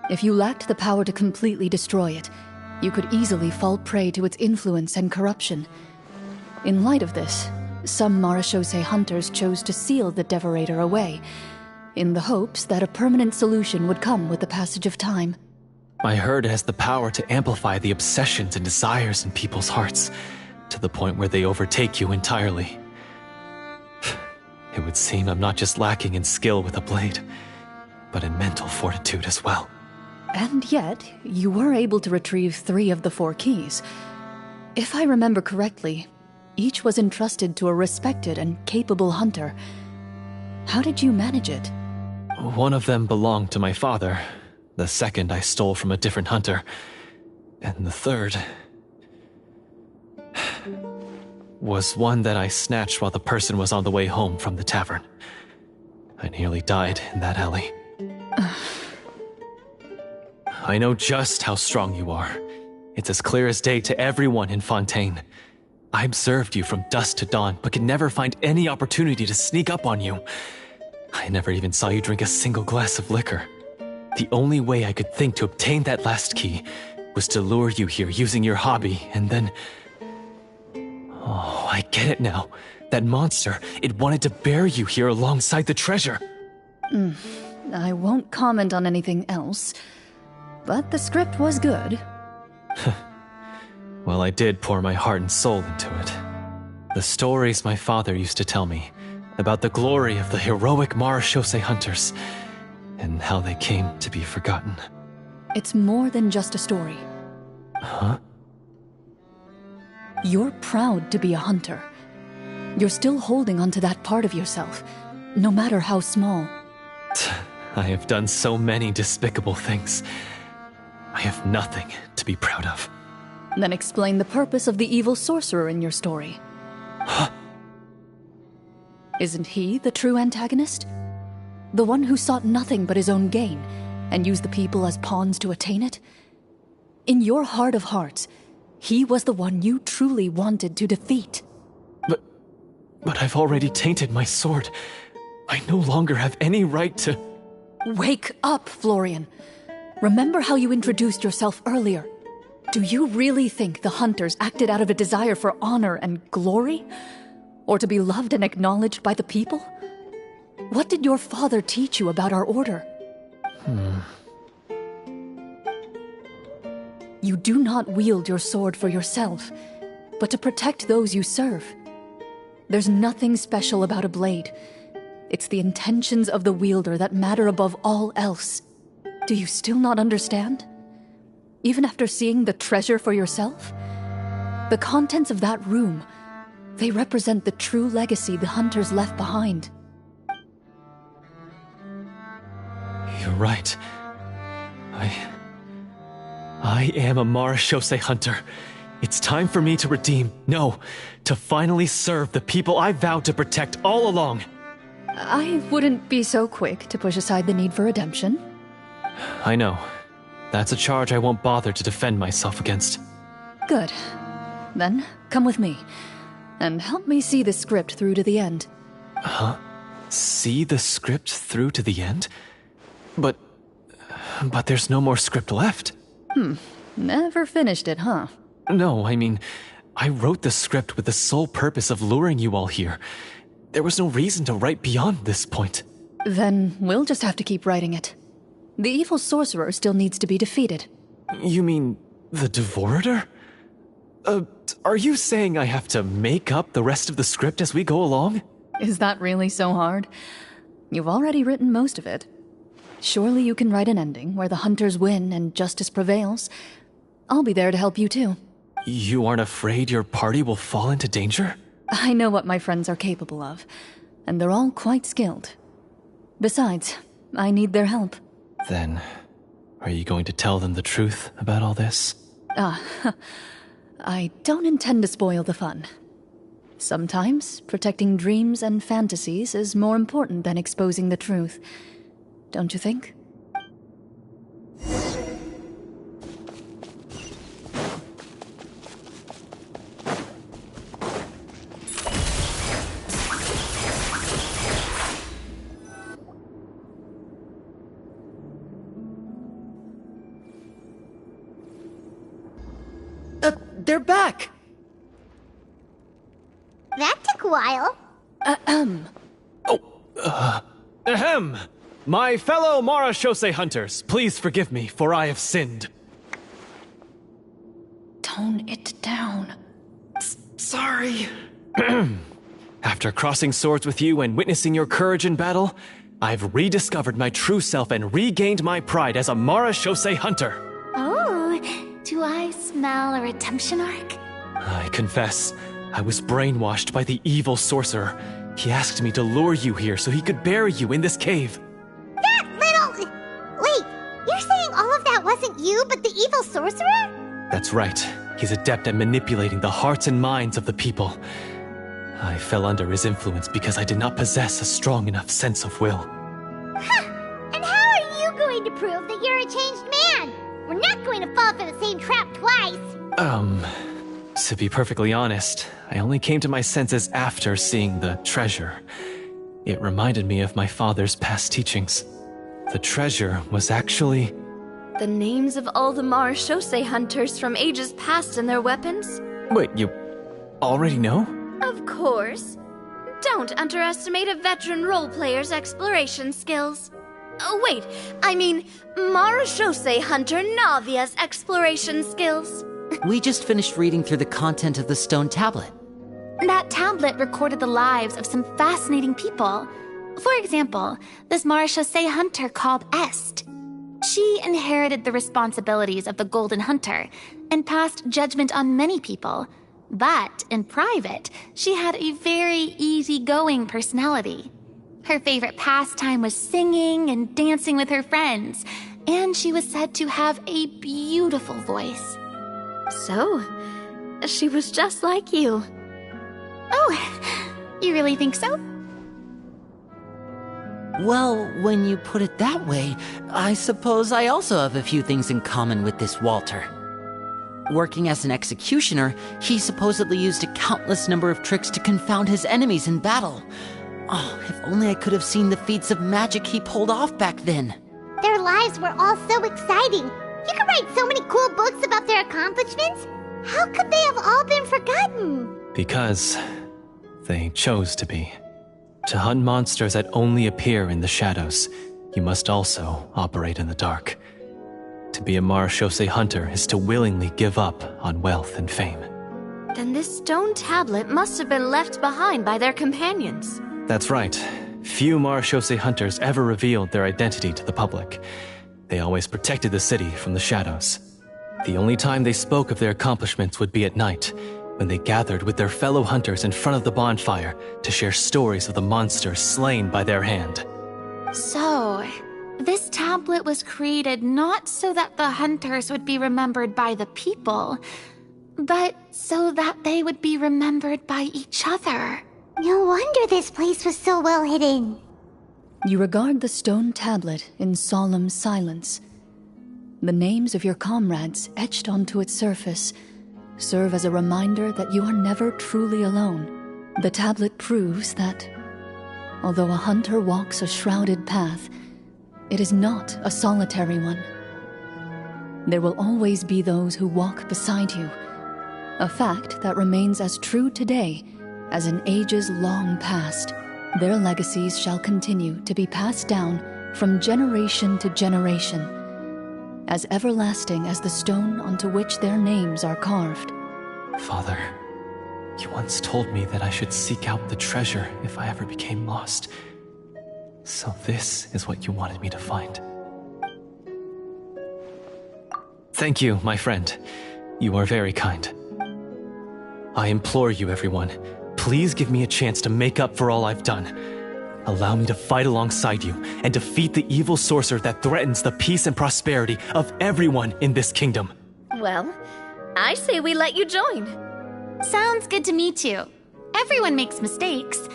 If you lacked the power to completely destroy it, you could easily fall prey to its influence and corruption. In light of this, some Marechaussee hunters chose to seal the Devorator away, in the hopes that a permanent solution would come with the passage of time. I heard it has the power to amplify the obsessions and desires in people's hearts, to the point where they overtake you entirely. It would seem I'm not just lacking in skill with a blade, but in mental fortitude as well. And yet, you were able to retrieve 3 of the 4 keys. If I remember correctly, each was entrusted to a respected and capable hunter. How did you manage it? One of them belonged to my father. The second I stole from a different hunter. And the third... was one that I snatched while the person was on the way home from the tavern. I nearly died in that alley. I know just how strong you are. It's as clear as day to everyone in Fontaine. I observed you from dusk to dawn, but could never find any opportunity to sneak up on you. I never even saw you drink a single glass of liquor. The only way I could think to obtain that last key was to lure you here using your hobby, and then... Oh, I get it now. That monster, it wanted to bury you here alongside the treasure. I won't comment on anything else, but the script was good. Well, I did pour my heart and soul into it. The stories my father used to tell me about the glory of the heroic Marechaussee hunters and how they came to be forgotten. It's more than just a story. Huh? You're proud to be a hunter. You're still holding onto that part of yourself, no matter how small. I have done so many despicable things. I have nothing to be proud of. Then explain the purpose of the evil sorcerer in your story. Huh? Isn't he the true antagonist? The one who sought nothing but his own gain, and used the people as pawns to attain it? In your heart of hearts, he was the one you truly wanted to defeat. But I've already tainted my sword. I no longer have any right to... Wake up, Florian. Remember how you introduced yourself earlier. Do you really think the hunters acted out of a desire for honor and glory? Or to be loved and acknowledged by the people? What did your father teach you about our order? You do not wield your sword for yourself, but to protect those you serve. There's nothing special about a blade. It's the intentions of the wielder that matter above all else. Do you still not understand? Even after seeing the treasure for yourself? The contents of that room, they represent the true legacy the hunters left behind. You're right. I am a Marashose hunter. It's time for me to redeem, no, to finally serve the people I vowed to protect all along. I wouldn't be so quick to push aside the need for redemption. I know. That's a charge I won't bother to defend myself against. Good. Then, come with me, and help me see the script through to the end. Huh? See the script through to the end? But there's no more script left. Never finished it, huh? No, I mean, I wrote the script with the sole purpose of luring you all here. There was no reason to write beyond this point. Then we'll just have to keep writing it. The evil sorcerer still needs to be defeated. You mean the Devorator? Are you saying I have to make up the rest of the script as we go along? Is that really so hard? You've already written most of it. Surely you can write an ending where the hunters win and justice prevails. I'll be there to help you too. You aren't afraid your party will fall into danger? I know what my friends are capable of, and they're all quite skilled. Besides, I need their help. Then, are you going to tell them the truth about all this? I don't intend to spoil the fun. Sometimes, protecting dreams and fantasies is more important than exposing the truth. Don't you think? They're back! That took a while. Ahem! My fellow Marashose hunters, please forgive me, for I have sinned. Tone it down. Sorry. After crossing swords with you and witnessing your courage in battle, I've rediscovered my true self and regained my pride as a Marashose hunter. Oh, do I smell a redemption arc? I confess, I was brainwashed by the evil sorcerer. He asked me to lure you here so he could bury you in this cave. That little... Wait, you're saying all of that wasn't you, but the evil sorcerer? That's right. He's adept at manipulating the hearts and minds of the people. I fell under his influence because I did not possess a strong enough sense of will. Huh. And how are you going to prove that you're a changed man? We're not going to fall for the same trap twice. To be perfectly honest, I only came to my senses after seeing the treasure. It reminded me of my father's past teachings. The treasure was actually... The names of all the Marashose hunters from ages past and their weapons? Wait, you already know? Of course. Don't underestimate a veteran role-player's exploration skills. Wait, I mean Marashose hunter Navia's exploration skills. We just finished reading through the content of the stone tablet. That tablet recorded the lives of some fascinating people. For example, this Marashose hunter called Est. She inherited the responsibilities of the Golden Hunter and passed judgment on many people. But in private, she had a very easygoing personality. Her favorite pastime was singing and dancing with her friends, and she was said to have a beautiful voice. So, she was just like you. Oh, you really think so? Well, when you put it that way, I suppose I also have a few things in common with this Walter. Working as an executioner, he supposedly used a countless number of tricks to confound his enemies in battle. Oh, if only I could have seen the feats of magic he pulled off back then. Their lives were all so exciting. You could write so many cool books about their accomplishments. How could they have all been forgotten? Because they chose to be. To hunt monsters that only appear in the shadows, you must also operate in the dark. To be a marechaussee hunter is to willingly give up on wealth and fame. Then this stone tablet must have been left behind by their companions. That's right. Few marechaussee hunters ever revealed their identity to the public. They always protected the city from the shadows. The only time they spoke of their accomplishments would be at night, when they gathered with their fellow hunters in front of the bonfire to share stories of the monsters slain by their hand. So, this tablet was created not so that the hunters would be remembered by the people, but so that they would be remembered by each other. No wonder this place was so well hidden. You regard the stone tablet in solemn silence. The names of your comrades etched onto its surface serve as a reminder that you are never truly alone. The tablet proves that, although a hunter walks a shrouded path, it is not a solitary one. There will always be those who walk beside you, a fact that remains as true today as in ages long past. Their legacies shall continue to be passed down from generation to generation, as everlasting as the stone onto which their names are carved. Father, you once told me that I should seek out the treasure if I ever became lost. So this is what you wanted me to find. Thank you, my friend. You are very kind. I implore you, everyone, please give me a chance to make up for all I've done. Allow me to fight alongside you and defeat the evil sorcerer that threatens the peace and prosperity of everyone in this kingdom. Well, I say we let you join. Sounds good to me too. Everyone makes mistakes.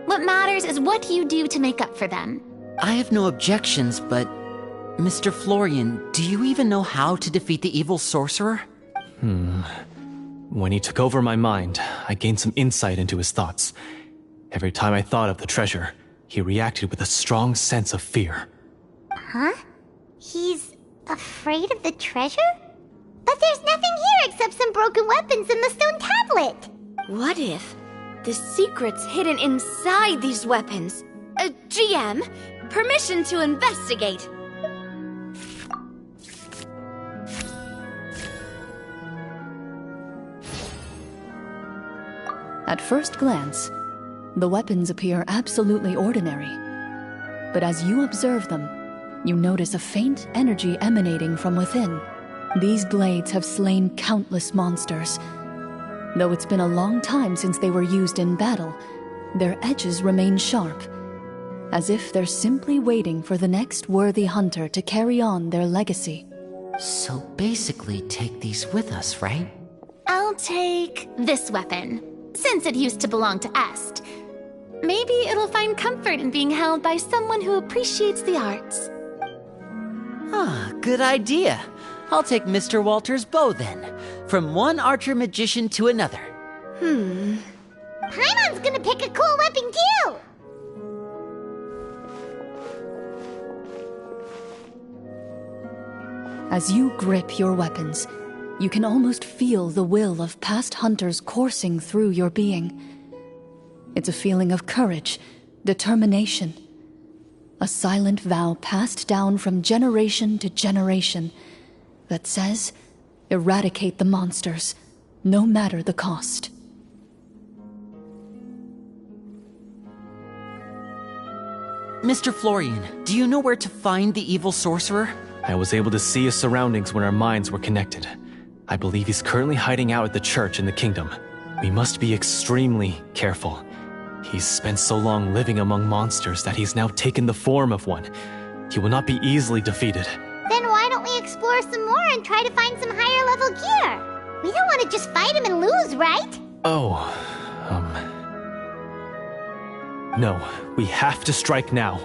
What matters is what you do to make up for them. I have no objections, but Mr. Florian, do you even know how to defeat the evil sorcerer? When he took over my mind, I gained some insight into his thoughts. Every time I thought of the treasure, he reacted with a strong sense of fear. Huh? He's afraid of the treasure? But there's nothing here except some broken weapons and the stone tablet. What if the secret's hidden inside these weapons? GM, permission to investigate. At first glance, the weapons appear absolutely ordinary. But as you observe them, you notice a faint energy emanating from within. These blades have slain countless monsters. Though it's been a long time since they were used in battle, their edges remain sharp, as if they're simply waiting for the next worthy hunter to carry on their legacy. So basically take these with us, right? I'll take this weapon, since it used to belong to Est. Maybe it'll find comfort in being held by someone who appreciates the arts. Ah, good idea. I'll take Mr. Walter's bow then, from one archer magician to another. Paimon's gonna pick a cool weapon too! As you grip your weapons, you can almost feel the will of past hunters coursing through your being. It's a feeling of courage, determination, a silent vow passed down from generation to generation that says, eradicate the monsters, no matter the cost. Mr. Florian, do you know where to find the evil sorcerer? I was able to see his surroundings when our minds were connected. I believe he's currently hiding out at the church in the kingdom. We must be extremely careful. He's spent so long living among monsters that he's now taken the form of one. He will not be easily defeated. Then why don't we explore some more and try to find some higher level gear? We don't want to just fight him and lose, right? No, we have to strike now.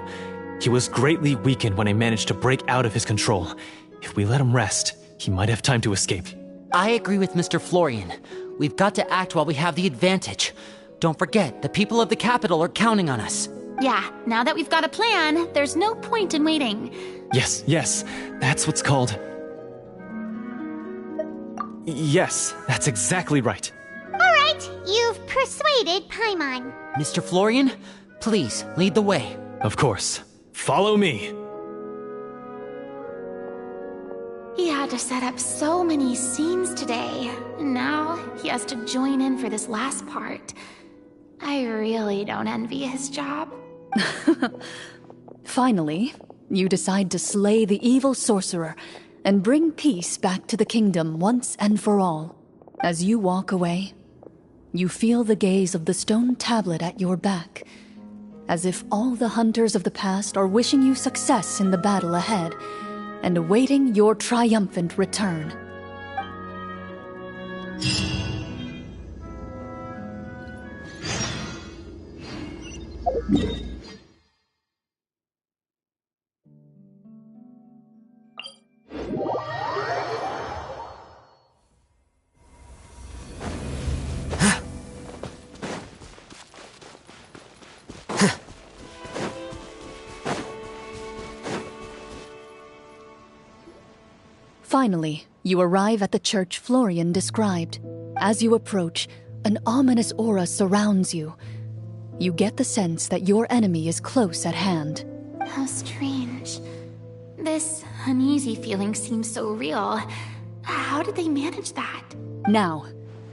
He was greatly weakened when I managed to break out of his control. If we let him rest, he might have time to escape. I agree with Mr. Florian. We've got to act while we have the advantage. Don't forget, the people of the capital are counting on us. Yeah, now that we've got a plan, there's no point in waiting. Yes, that's what's called... Yes, that's exactly right. Alright, you've persuaded Paimon. Mr. Florian, please lead the way. Of course. Follow me. had to set up so many scenes today, and now he has to join in for this last part. I really don't envy his job. Finally, you decide to slay the evil sorcerer and bring peace back to the kingdom once and for all. As you walk away, you feel the gaze of the stone tablet at your back, as if all the hunters of the past are wishing you success in the battle ahead and awaiting your triumphant return. Finally, you arrive at the church Florian described. As you approach, an ominous aura surrounds you. You get the sense that your enemy is close at hand. How strange. This uneasy feeling seems so real. How did they manage that? Now,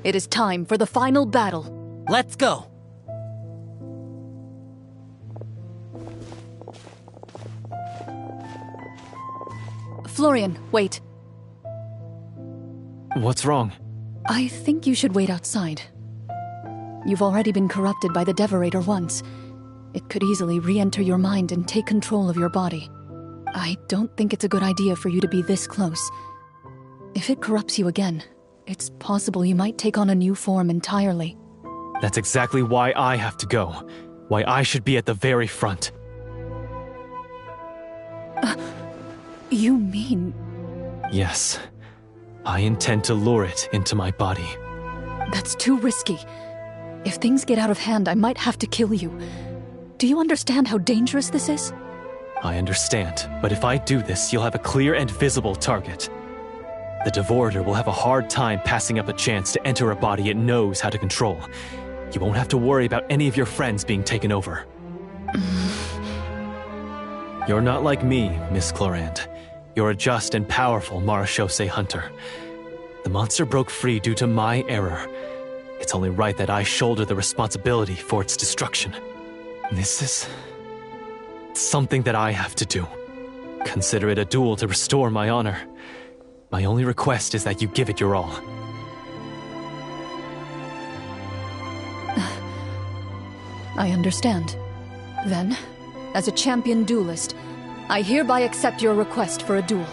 it is time for the final battle. Let's go! Florian, wait. What's wrong? I think you should wait outside. You've already been corrupted by the Devorator once. It could easily re-enter your mind and take control of your body. I don't think it's a good idea for you to be this close. If it corrupts you again, it's possible you might take on a new form entirely. That's exactly why I have to go. Why I should be at the very front. You mean... Yes. I intend to lure it into my body. That's too risky. If things get out of hand, I might have to kill you. Do you understand how dangerous this is? I understand, but if I do this, you'll have a clear and visible target. The Devorator will have a hard time passing up a chance to enter a body it knows how to control. You won't have to worry about any of your friends being taken over. You're not like me, Miss Clorinde. You're a just and powerful Marechaussee hunter. The monster broke free due to my error. It's only right that I shoulder the responsibility for its destruction. This is... something that I have to do. Consider it a duel to restore my honor. My only request is that you give it your all. I understand. Then, as a champion duelist, I hereby accept your request for a duel,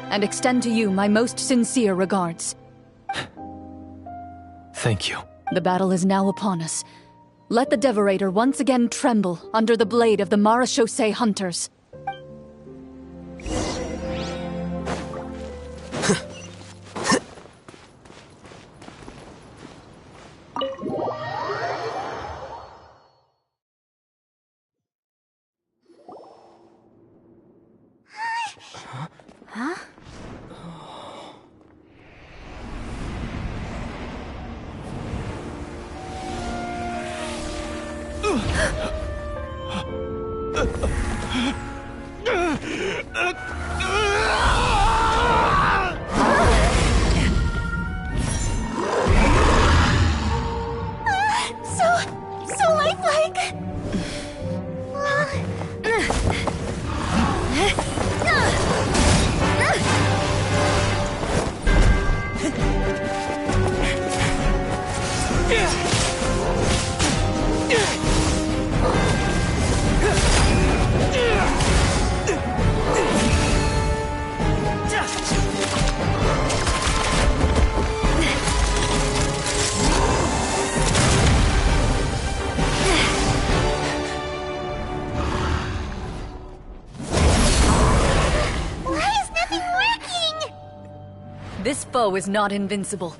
and extend to you my most sincere regards. Thank you. The battle is now upon us. Let the Devorator once again tremble under the blade of the Marechaussee hunters. So lifelike! This foe is not invincible.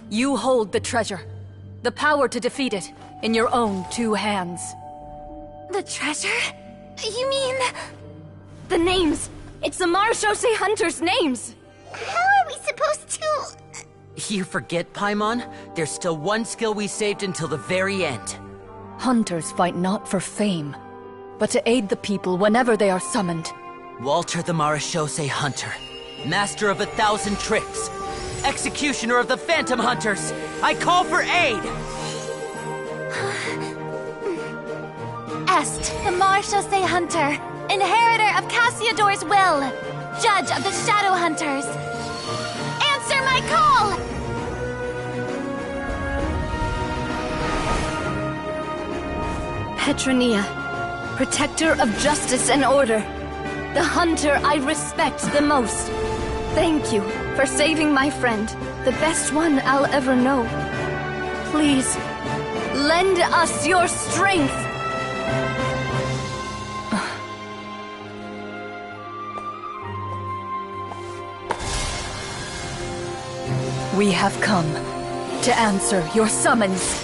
You hold the treasure, the power to defeat it, in your own two hands. The treasure? You mean... The names! It's the Marechaussee hunters' names! How are we supposed to... You forget, Paimon? There's still one skill we saved until the very end. Hunters fight not for fame, but to aid the people whenever they are summoned. Walter the Marechaussee Hunter. Master of 1,000 tricks, executioner of the Phantom Hunters, I call for aid! Est, the Marchese Hunter, inheritor of Cassiodor's will, judge of the Shadow Hunters. Answer my call! Petronia, protector of justice and order. The hunter I respect the most. Thank you for saving my friend, the best one I'll ever know. Please, lend us your strength! We have come to answer your summons.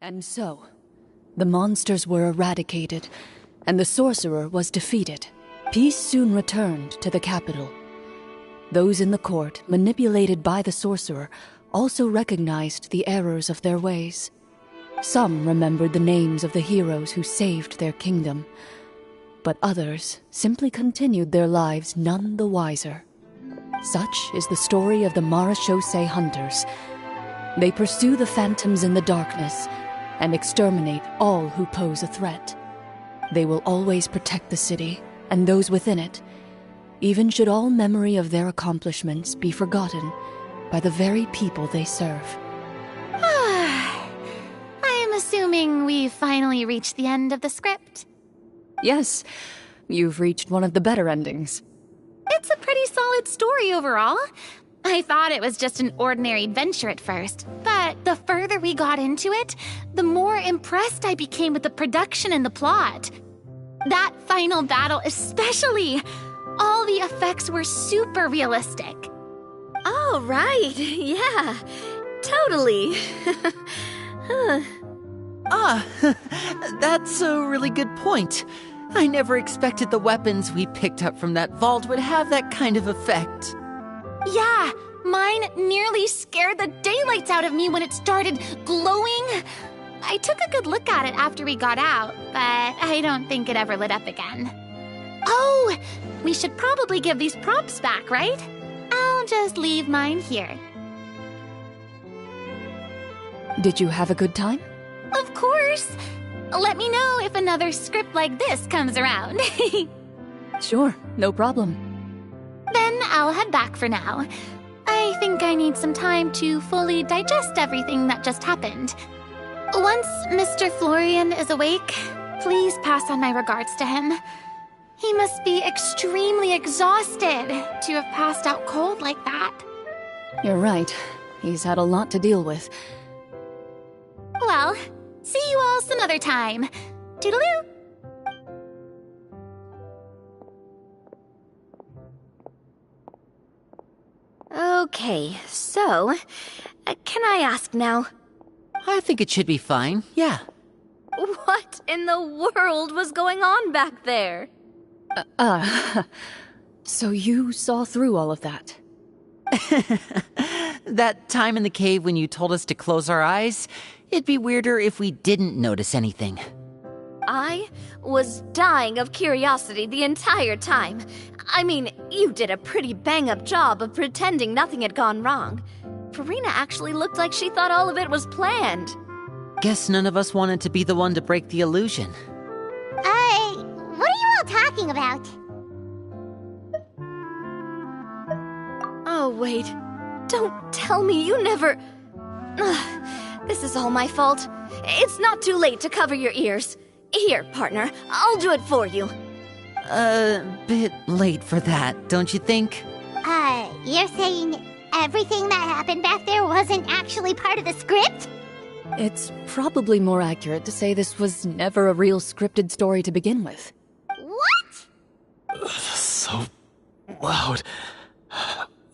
And so, the monsters were eradicated, and the sorcerer was defeated. Peace soon returned to the capital. Those in the court, manipulated by the sorcerer, also recognized the errors of their ways. Some remembered the names of the heroes who saved their kingdom, but others simply continued their lives none the wiser. Such is the story of the Marechaussee Hunters. They pursue the phantoms in the darkness and exterminate all who pose a threat. They will always protect the city and those within it, even should all memory of their accomplishments be forgotten by the very people they serve. I am assuming we've finally reached the end of the script. Yes, you've reached one of the better endings. It's a pretty solid story overall. I thought it was just an ordinary adventure at first, but the further we got into it, the more impressed I became with the production and the plot. That final battle especially. All the effects were super realistic. Oh, right. Yeah, totally. That's a really good point. I never expected the weapons we picked up from that vault would have that kind of effect. Yeah, mine nearly scared the daylights out of me when it started glowing. I took a good look at it after we got out, but I don't think it ever lit up again. Oh, we should probably give these props back, right? I'll just leave mine here. Did you have a good time? Of course. Let me know if another script like this comes around. Sure, no problem. Then I'll head back for now. I think I need some time to fully digest everything that just happened. Once Mr. Florian is awake, please pass on my regards to him. He must be extremely exhausted to have passed out cold like that. You're right. He's had a lot to deal with. Well, see you all some other time. Toodaloo! Okay, so, can I ask now? I think it should be fine, yeah. What in the world was going on back there? So you saw through all of that? That time in the cave when you told us to close our eyes, it'd be weirder if we didn't notice anything. I was dying of curiosity the entire time. I mean, you did a pretty bang-up job of pretending nothing had gone wrong. Farina actually looked like she thought all of it was planned. Guess none of us wanted to be the one to break the illusion. What are you all talking about? Oh, wait. Don't tell me you never... Ugh, this is all my fault. It's not too late to cover your ears. Here, partner, I'll do it for you. Bit late for that, don't you think? You're saying everything that happened back there wasn't actually part of the script? It's probably more accurate to say this was never a real scripted story to begin with. What? So loud.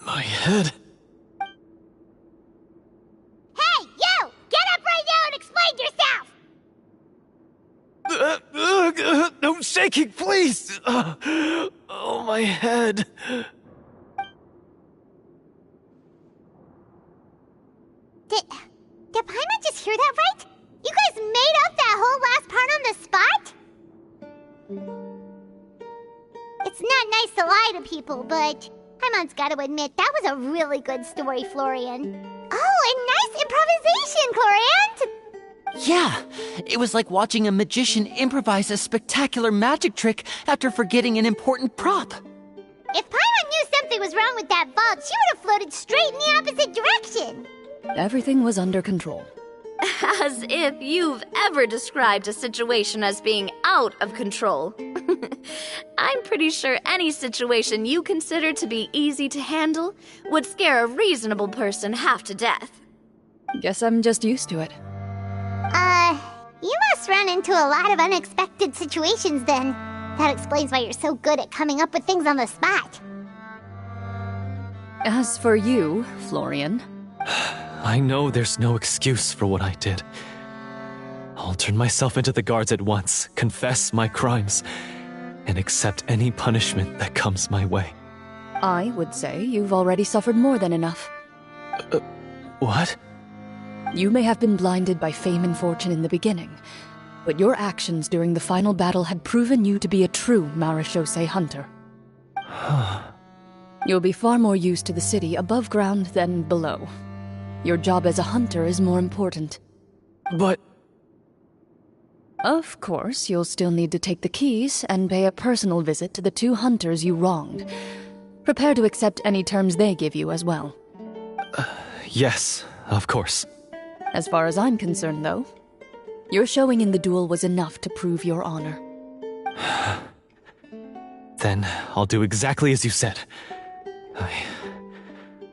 My head. Hey, you! Get up right now and explain yourself! shaking, please! Oh, my head. Did Paimon just hear that right? You guys made up that whole last part on the spot? It's not nice to lie to people, but Paimon's gotta admit, that was a really good story, Florian. Oh, and nice improvisation, Clorinde! Yeah, it was like watching a magician improvise a spectacular magic trick after forgetting an important prop. If Paimon knew something was wrong with that vault, she would have floated straight in the opposite direction. Everything was under control. As if you've ever described a situation as being out of control. I'm pretty sure any situation you consider to be easy to handle would scare a reasonable person half to death. Guess I'm just used to it. You must run into a lot of unexpected situations then. That explains why you're so good at coming up with things on the spot. As for you, Florian... I know there's no excuse for what I did. I'll turn myself into the guards at once, confess my crimes, and accept any punishment that comes my way. I would say you've already suffered more than enough. What? You may have been blinded by fame and fortune in the beginning, but your actions during the final battle had proven you to be a true Marechaussee hunter. You'll be far more used to the city above ground than below. Your job as a hunter is more important. But... Of course, you'll still need to take the keys and pay a personal visit to the 2 hunters you wronged. Prepare to accept any terms they give you as well. Yes, of course. As far as I'm concerned, though, your showing in the duel was enough to prove your honor. Then I'll do exactly as you said.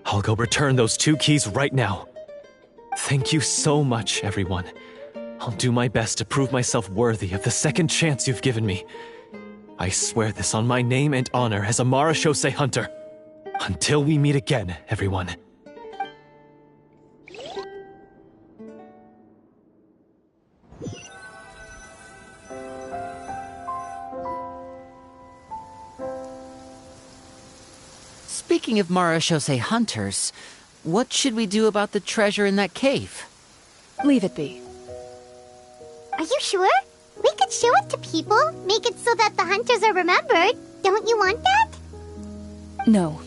I'll go return those 2 keys right now. Thank you so much, everyone. I'll do my best to prove myself worthy of the second chance you've given me. I swear this on my name and honor as a Marechaussee hunter. Until we meet again, everyone. Speaking of Marechaussee hunters, what should we do about the treasure in that cave? Leave it be. Are you sure? We could show it to people, make it so that the hunters are remembered. Don't you want that? No.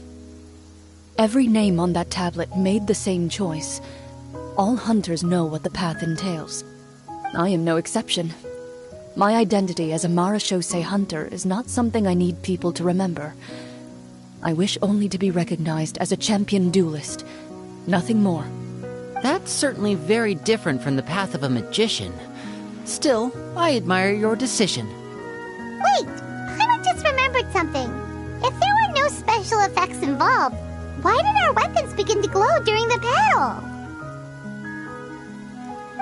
Every name on that tablet made the same choice. All hunters know what the path entails. I am no exception. My identity as a Marechaussee hunter is not something I need people to remember. I wish only to be recognized as a champion duelist. Nothing more. That's certainly very different from the path of a magician. Still, I admire your decision. Wait! I just remembered something. If there were no special effects involved, why did our weapons begin to glow during the battle?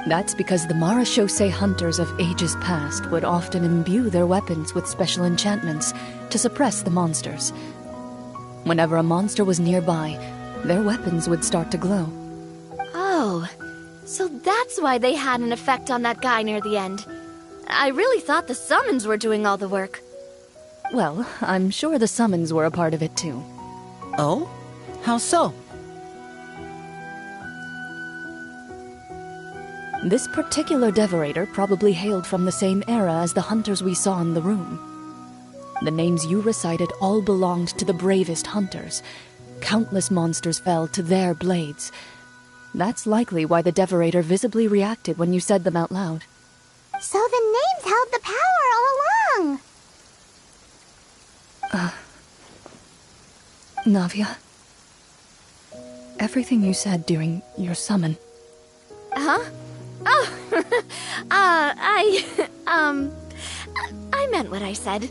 That's because the Marechaussee hunters of ages past would often imbue their weapons with special enchantments to suppress the monsters. Whenever a monster was nearby, their weapons would start to glow. Oh, so that's why they had an effect on that guy near the end. I really thought the summons were doing all the work. Well, I'm sure the summons were a part of it too. Oh? How so? This particular devorator probably hailed from the same era as the hunters we saw in the room. The names you recited all belonged to the bravest hunters. Countless monsters fell to their blades. That's likely why the devorator visibly reacted when you said them out loud. So the names held the power all along! Navia. Everything you said during your summon. Huh? Oh, I meant what I said.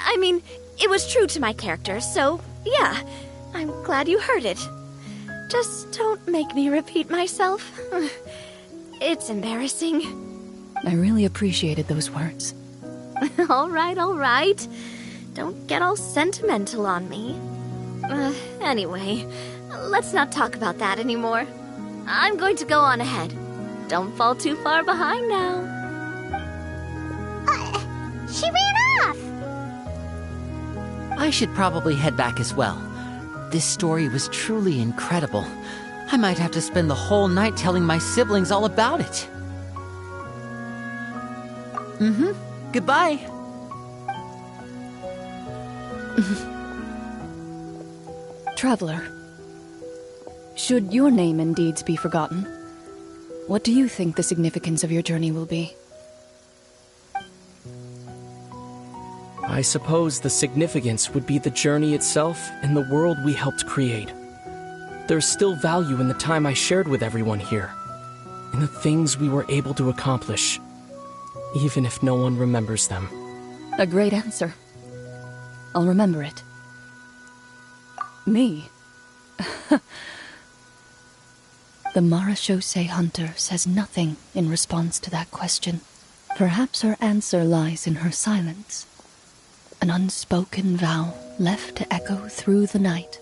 I mean, it was true to my character, so yeah, I'm glad you heard it. Just don't make me repeat myself. It's embarrassing. I really appreciated those words. All right. Don't get all sentimental on me. Anyway, let's not talk about that anymore. I'm going to go on ahead. Don't fall too far behind now. She ran off! I should probably head back as well. This story was truly incredible. I might have to spend the whole night telling my siblings all about it. Goodbye. Traveler, should your name and deeds be forgotten, what do you think the significance of your journey will be? I suppose the significance would be the journey itself and the world we helped create. There's still value in the time I shared with everyone here, in the things we were able to accomplish, even if no one remembers them. A great answer. I'll remember it. Me? The Marechaussee Hunter says nothing in response to that question. Perhaps her answer lies in her silence. An unspoken vow left to echo through the night.